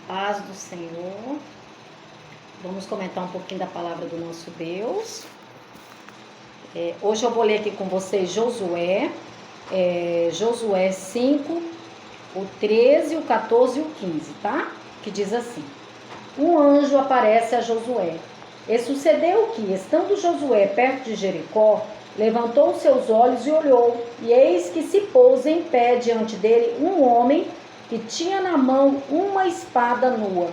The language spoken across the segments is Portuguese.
Paz do Senhor. Vamos comentar um pouquinho da palavra do nosso Deus. Hoje eu vou ler aqui com vocês Josué 5, o 13, o 14 e o 15, tá? Que diz assim: um anjo aparece a Josué. E sucedeu que, estando Josué perto de Jericó, levantou seus olhos e olhou, e eis que se pôs em pé diante dele um homem que tinha na mão uma espada nua.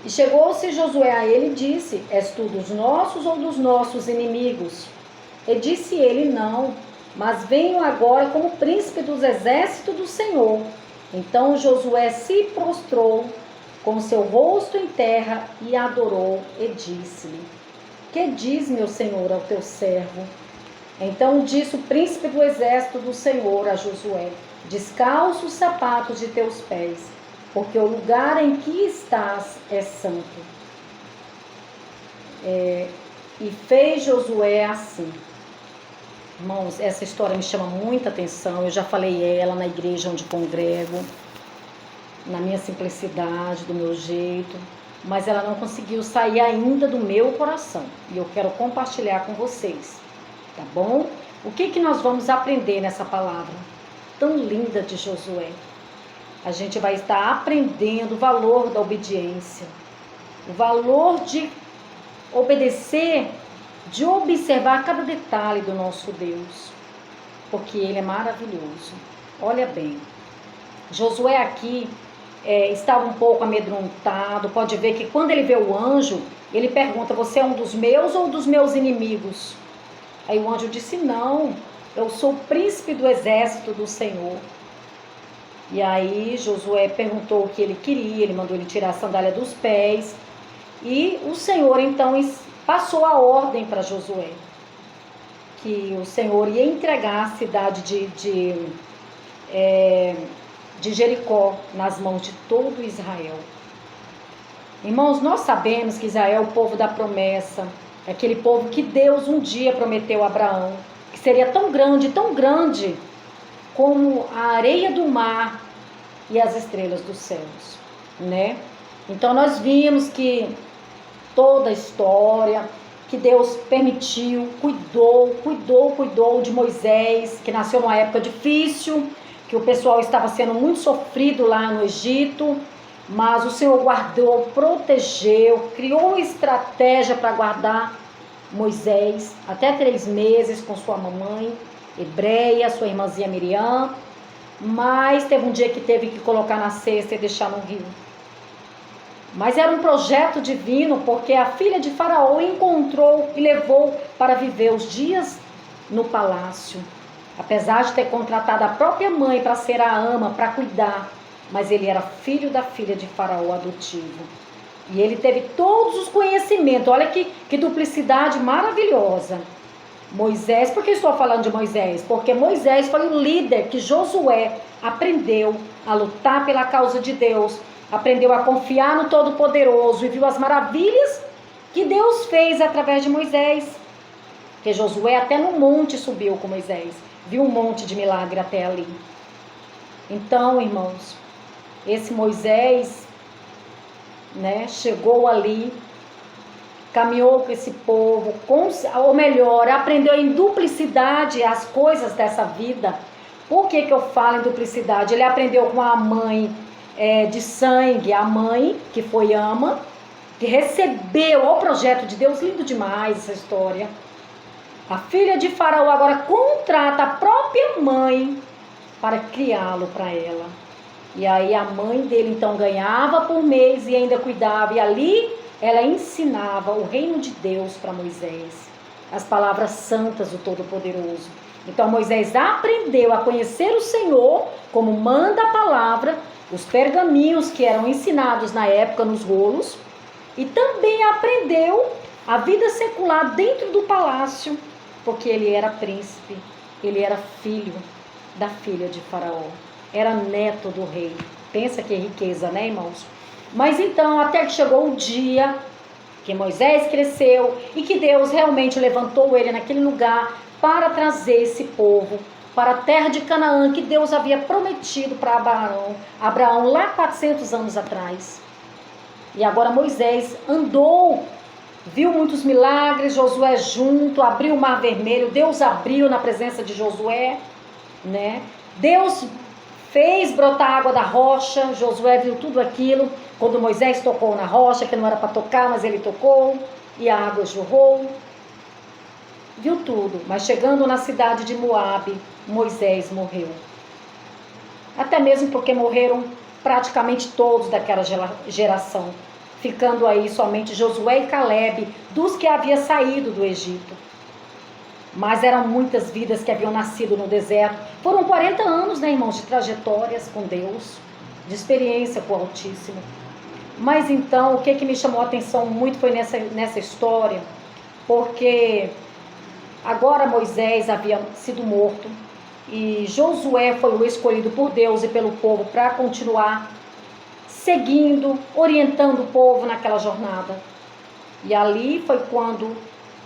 E chegou-se Josué a ele e disse: és tu dos nossos ou dos nossos inimigos? E disse ele: não, mas venho agora como príncipe dos exércitos do Senhor. Então Josué se prostrou com seu rosto em terra e adorou e disse-lhe: que diz meu senhor ao teu servo? Então disse o príncipe do exército do Senhor a Josué: descalça os sapatos de teus pés, porque o lugar em que estás é santo. E fez Josué assim. Irmãos, essa história me chama muita atenção. Eu já falei ela na igreja onde congrego, na minha simplicidade, do meu jeito, mas ela não conseguiu sair ainda do meu coração. E eu quero compartilhar com vocês, tá bom? O que nós vamos aprender nessa palavra tão linda de Josué? A gente vai estar aprendendo o valor da obediência, o valor de obedecer, de observar cada detalhe do nosso Deus, porque Ele é maravilhoso. Olha bem, Josué aqui estava um pouco amedrontado. Pode ver que quando ele vê o anjo, ele pergunta: você é um dos meus ou dos meus inimigos? Aí o anjo disse: não, eu sou o príncipe do exército do Senhor. E aí Josué perguntou o que ele queria, ele mandou ele tirar a sandália dos pés. E o Senhor então passou a ordem para Josué, que o Senhor ia entregar a cidade de Jericó nas mãos de todo Israel. Irmãos, nós sabemos que Israel é o povo da promessa, é aquele povo que Deus um dia prometeu a Abraão, que seria tão grande como a areia do mar e as estrelas dos céus, né? Então nós vimos que toda a história, que Deus permitiu, cuidou de Moisés, que nasceu numa época difícil, que o pessoal estava sendo muito sofrido lá no Egito, mas o Senhor guardou, protegeu, criou uma estratégia para guardar Moisés até 3 meses com sua mamãe hebreia, sua irmãzinha Miriam, mas teve um dia que teve que colocar na cesta e deixar no rio. Mas era um projeto divino, porque a filha de Faraó encontrou e levou para viver os dias no palácio. Apesar de ter contratado a própria mãe para ser a ama, para cuidar, mas ele era filho da filha de Faraó adotivo. E ele teve todos os conhecimentos. Olha que duplicidade maravilhosa. Moisés, por que estou falando de Moisés? Porque Moisés foi o líder que Josué aprendeu a lutar pela causa de Deus, aprendeu a confiar no Todo-Poderoso e viu as maravilhas que Deus fez através de Moisés. Porque Josué até no monte subiu com Moisés, viu um monte de milagre até ali. Então, irmãos, esse Moisés, né, chegou ali, caminhou com esse povo, ou melhor, aprendeu em duplicidade as coisas dessa vida. Por que eu falo em duplicidade? Ele aprendeu com a mãe de sangue, a mãe que foi ama, que recebeu o projeto de Deus. Lindo demais essa história. A filha de Faraó agora contrata a própria mãe para criá-lo para ela. E aí a mãe dele então ganhava por mês e ainda cuidava, e ali ela ensinava o reino de Deus para Moisés, as palavras santas do Todo-Poderoso. Então Moisés aprendeu a conhecer o Senhor, como manda a palavra, os pergaminhos que eram ensinados na época nos rolos, e também aprendeu a vida secular dentro do palácio, porque ele era príncipe, ele era filho da filha de Faraó, era neto do rei. Pensa que riqueza, né, irmãos? Mas então, até que chegou o dia que Moisés cresceu e que Deus realmente levantou ele naquele lugar para trazer esse povo para a terra de Canaã, que Deus havia prometido para Abraão lá 400 anos atrás. E agora Moisés andou, viu muitos milagres, Josué junto, abriu o mar vermelho, Deus abriu na presença de Josué, né? Deus fez brotar água da rocha, Josué viu tudo aquilo, quando Moisés tocou na rocha, que não era para tocar, mas ele tocou, e a água jorrou. Viu tudo, mas chegando na cidade de Moabe, Moisés morreu. Até mesmo porque morreram praticamente todos daquela geração, ficando aí somente Josué e Calebe, dos que haviam saído do Egito. Mas eram muitas vidas que haviam nascido no deserto. Foram 40 anos, né, irmãos, de trajetórias com Deus, de experiência com o Altíssimo. Mas então, o que me chamou a atenção muito foi nessa história, porque agora Moisés havia sido morto e Josué foi o escolhido por Deus e pelo povo para continuar seguindo, orientando o povo naquela jornada. E ali foi quando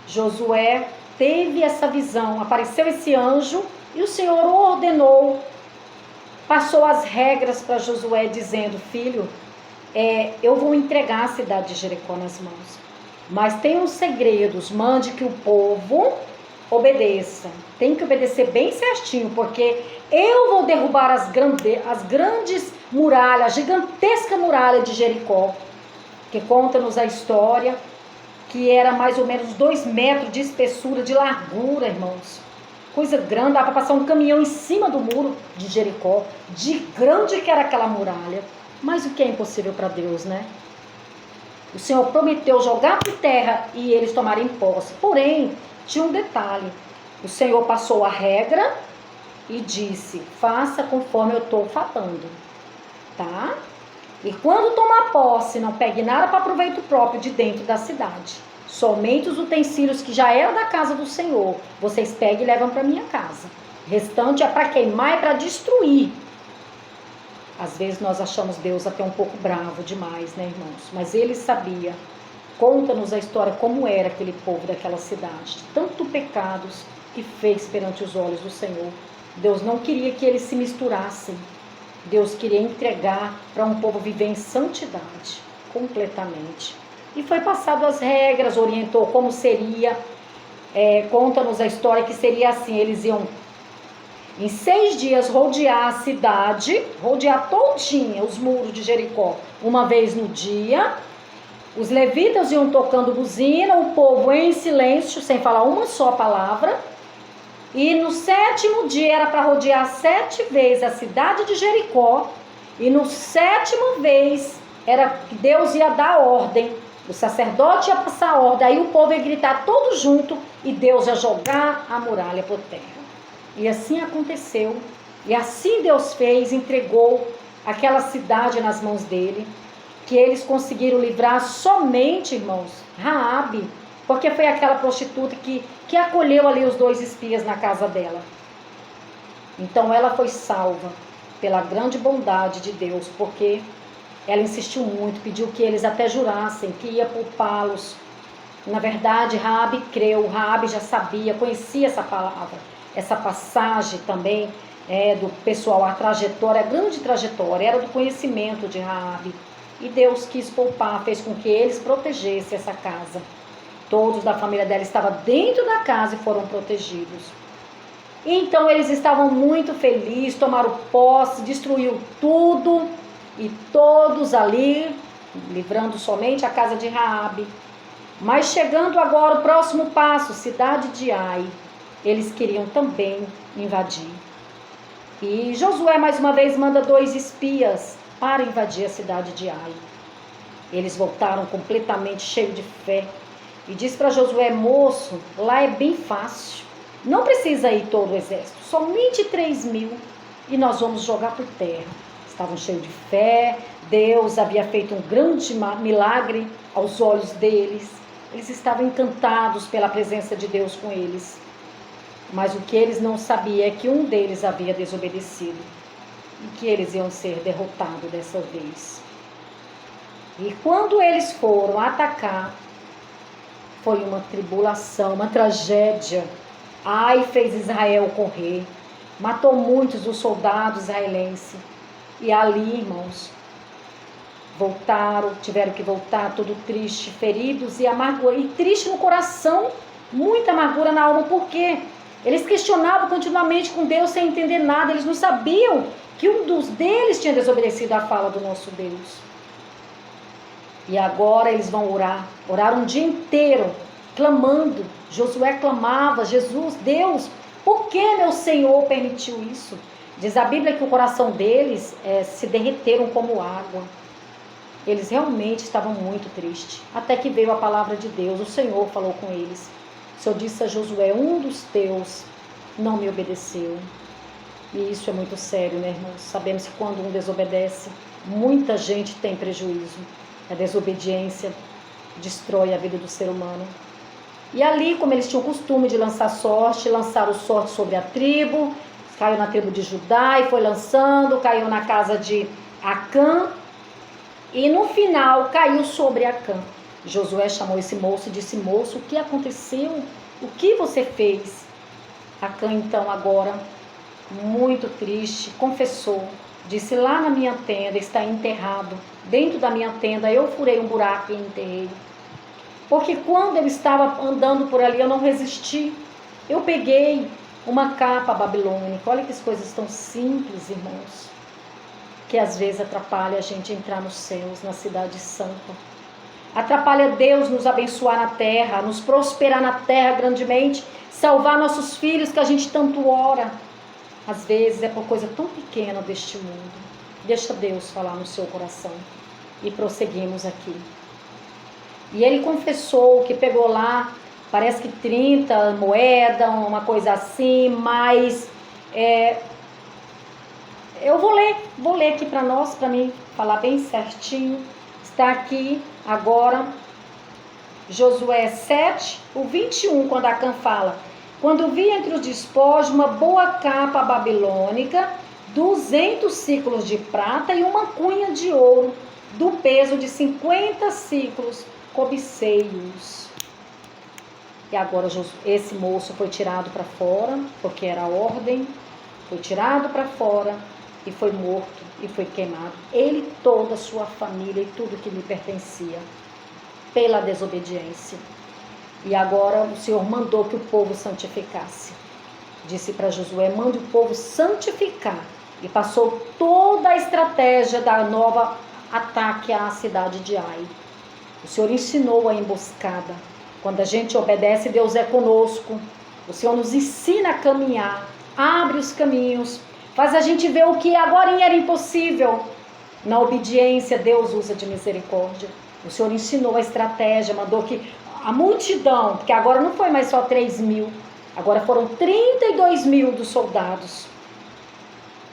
Josué teve essa visão, apareceu esse anjo e o Senhor ordenou, passou as regras para Josué dizendo: filho, eu vou entregar a cidade de Jericó nas mãos, mas tem uns segredos, mande que o povo obedeça, tem que obedecer bem certinho, porque eu vou derrubar as grandes muralhas, a gigantesca muralha de Jericó, que conta-nos a história, que era mais ou menos 2 metros de espessura, de largura, irmãos. Coisa grande, dá para passar um caminhão em cima do muro de Jericó, de grande que era aquela muralha. Mas o que é impossível para Deus, né? O Senhor prometeu jogar por terra e eles tomarem posse. Porém, tinha um detalhe. O Senhor passou a regra e disse: faça conforme eu estou falando, tá? E quando tomar posse, não pegue nada para proveito próprio de dentro da cidade. Somente os utensílios que já eram da casa do Senhor, vocês pegam e levam para minha casa. O restante é para queimar e para destruir. Às vezes nós achamos Deus até um pouco bravo demais, né, irmãos? Mas ele sabia. Conta-nos a história como era aquele povo daquela cidade. Tanto pecados que fez perante os olhos do Senhor. Deus não queria que eles se misturassem. Deus queria entregar para um povo viver em santidade, completamente. E foi passado as regras, orientou como seria. Conta-nos a história que seria assim: eles iam em 6 dias rodear a cidade, rodear todinha os muros de Jericó, uma vez no dia. Os levitas iam tocando buzina, o povo em silêncio, sem falar uma só palavra. E no 7º dia era para rodear 7 vezes a cidade de Jericó. E no 7ª vez era que Deus ia dar ordem. O sacerdote ia passar a ordem. Aí o povo ia gritar todo junto e Deus ia jogar a muralha por terra. E assim aconteceu. E assim Deus fez, entregou aquela cidade nas mãos dele. Que eles conseguiram livrar somente, irmãos, Raabe, porque foi aquela prostituta que acolheu ali os 2 espias na casa dela. Então ela foi salva pela grande bondade de Deus, porque ela insistiu muito, pediu que eles até jurassem que ia poupá-los. Na verdade, Raabe creu, Raabe já sabia, conhecia essa palavra, essa passagem também do pessoal, a trajetória, a grande trajetória, era do conhecimento de Raabe. E Deus quis poupar, fez com que eles protegessem essa casa. Todos da família dela estavam dentro da casa e foram protegidos. Então eles estavam muito felizes, tomaram posse, destruiu tudo. E todos ali, livrando somente a casa de Raabe. Mas chegando agora o próximo passo, cidade de Ai, eles queriam também invadir. E Josué mais uma vez manda 2 espias para invadir a cidade de Ai. Eles voltaram completamente cheios de fé. E diz para Josué: moço, lá é bem fácil. Não precisa ir todo o exército, somente 3.000 e nós vamos jogar por terra. Estavam cheios de fé, Deus havia feito um grande milagre aos olhos deles. Eles estavam encantados pela presença de Deus com eles. Mas o que eles não sabiam é que um deles havia desobedecido. E que eles iam ser derrotados dessa vez. E quando eles foram atacar, foi uma tribulação, uma tragédia. Ai fez Israel correr. matou muitos dos soldados israelenses. E ali, irmãos, voltaram, tiveram que voltar, tudo triste, feridos e amargura, e triste no coração, muita amargura na alma, porque eles questionavam continuamente com Deus sem entender nada, eles não sabiam que um dos deles tinha desobedecido à fala do nosso Deus. E agora eles vão orar um dia inteiro, clamando. Josué clamava: Jesus, Deus, por que meu Senhor permitiu isso? Diz a Bíblia que o coração deles se derreteram como água. Eles realmente estavam muito tristes. Até que veio a palavra de Deus, o Senhor falou com eles. O Senhor disse a Josué: um dos teus não me obedeceu. E isso é muito sério, né, irmãos? Sabemos que quando um desobedece, muita gente tem prejuízo. A desobediência destrói a vida do ser humano. E ali, como eles tinham o costume de lançar sorte, lançaram sorte sobre a tribo, caiu na tribo de Judá e foi lançando, caiu na casa de Acã, e no final caiu sobre Acã. Josué chamou esse moço e disse: moço, o que aconteceu? O que você fez? Acã então agora, muito triste, confessou, disse: lá na minha tenda está enterrado, dentro da minha tenda eu furei um buraco e enterrei. Porque quando eu estava andando por ali eu não resisti, eu peguei uma capa babilônica. Olha que coisas tão simples, irmãos, que às vezes atrapalha a gente entrar nos céus, na cidade santa. Atrapalha Deus nos abençoar na terra, nos prosperar na terra grandemente, salvar nossos filhos que a gente tanto ora. Às vezes é por coisa tão pequena deste mundo. Deixa Deus falar no seu coração. E prosseguimos aqui. E ele confessou que pegou lá, parece que 30 moedas, uma coisa assim, mas eu vou ler aqui para nós, para mim falar bem certinho. Está aqui agora, Josué 7, o 21, quando Acã fala: quando vi entre os despojos uma boa capa babilônica, 200 ciclos de prata e uma cunha de ouro, do peso de 50 ciclos, cobicei-os. E agora esse moço foi tirado para fora, porque era a ordem, foi tirado para fora e foi morto e foi queimado. Ele, toda a sua família e tudo que lhe pertencia, pela desobediência. E agora o Senhor mandou que o povo santificasse. Disse para Josué: mande o povo santificar. E passou toda a estratégia da nova ataque à cidade de Ai. O Senhor ensinou a emboscada. Quando a gente obedece, Deus é conosco. O Senhor nos ensina a caminhar, abre os caminhos, faz a gente ver o que agora era impossível. Na obediência, Deus usa de misericórdia. O Senhor ensinou a estratégia, mandou que a multidão, porque agora não foi mais só 3.000, agora foram 32.000 dos soldados.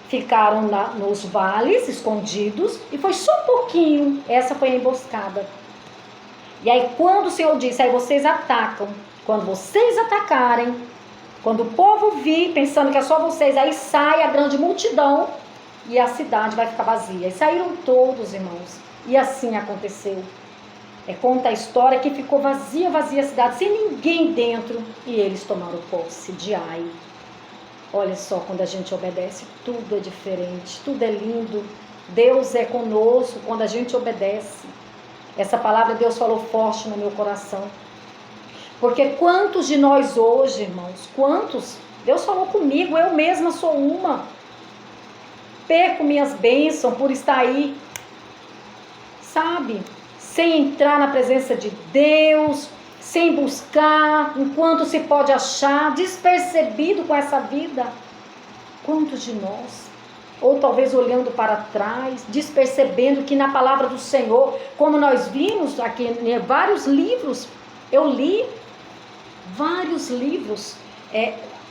Ficaram nos vales, escondidos, e foi só um pouquinho. Essa foi a emboscada. E aí quando o Senhor disse: aí vocês atacam, quando vocês atacarem, quando o povo vir, pensando que é só vocês, aí sai a grande multidão e a cidade vai ficar vazia. E saíram todos, irmãos, e assim aconteceu. Conta a história que ficou vazia a cidade, sem ninguém dentro, e eles tomaram posse de Ai. Olha só, quando a gente obedece, tudo é diferente, tudo é lindo. Deus é conosco quando a gente obedece. Essa palavra Deus falou forte no meu coração. Porque quantos de nós hoje, irmãos, quantos? Deus falou comigo, eu mesma sou uma. Perco minhas bênçãos por estar aí, sabe? Sem entrar na presença de Deus, sem buscar, enquanto se pode achar, despercebido com essa vida. Quantos de nós? Ou talvez olhando para trás, despercebendo que na palavra do Senhor, como nós vimos aqui em vários livros, eu li vários livros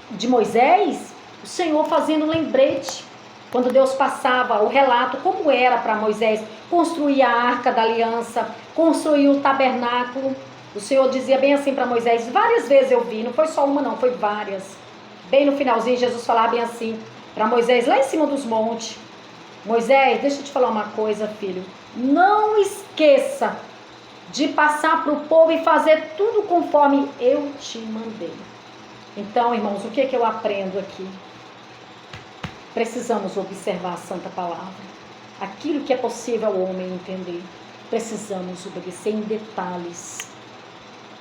de Moisés, o Senhor fazendo lembrete, quando Deus passava o relato, como era para Moisés construir a arca da aliança, construir o tabernáculo. O Senhor dizia bem assim para Moisés, várias vezes eu vi, não foi só uma não, foi várias. Bem no finalzinho, Jesus falava bem assim para Moisés, lá em cima dos montes: Moisés, deixa eu te falar uma coisa, filho, não esqueça de passar para o povo e fazer tudo conforme eu te mandei. Então, irmãos, o que é que eu aprendo aqui? Precisamos observar a Santa Palavra. Aquilo que é possível ao homem entender. Precisamos obedecer em detalhes.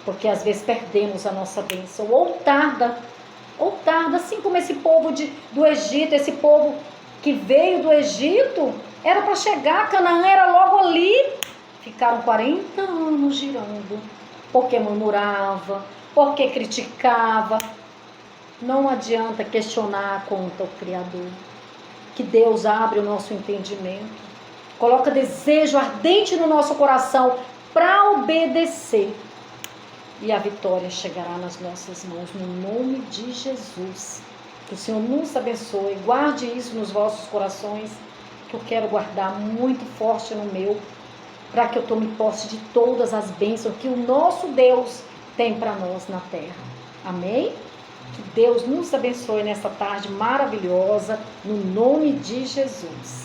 Porque às vezes perdemos a nossa bênção. Ou tarda, assim como esse povo do Egito, esse povo que veio do Egito, era para chegar, Canaã era logo ali. Ficaram 40 anos girando, porque murmurava, porque criticava. Não adianta questionar contra o Criador. Que Deus abre o nosso entendimento, coloca desejo ardente no nosso coração para obedecer. E a vitória chegará nas nossas mãos, no nome de Jesus. Que o Senhor nos abençoe, guarde isso nos vossos corações, que eu quero guardar muito forte no meu, para que eu tome posse de todas as bênçãos que o nosso Deus tem para nós na terra. Amém? Que Deus nos abençoe nessa tarde maravilhosa, no nome de Jesus.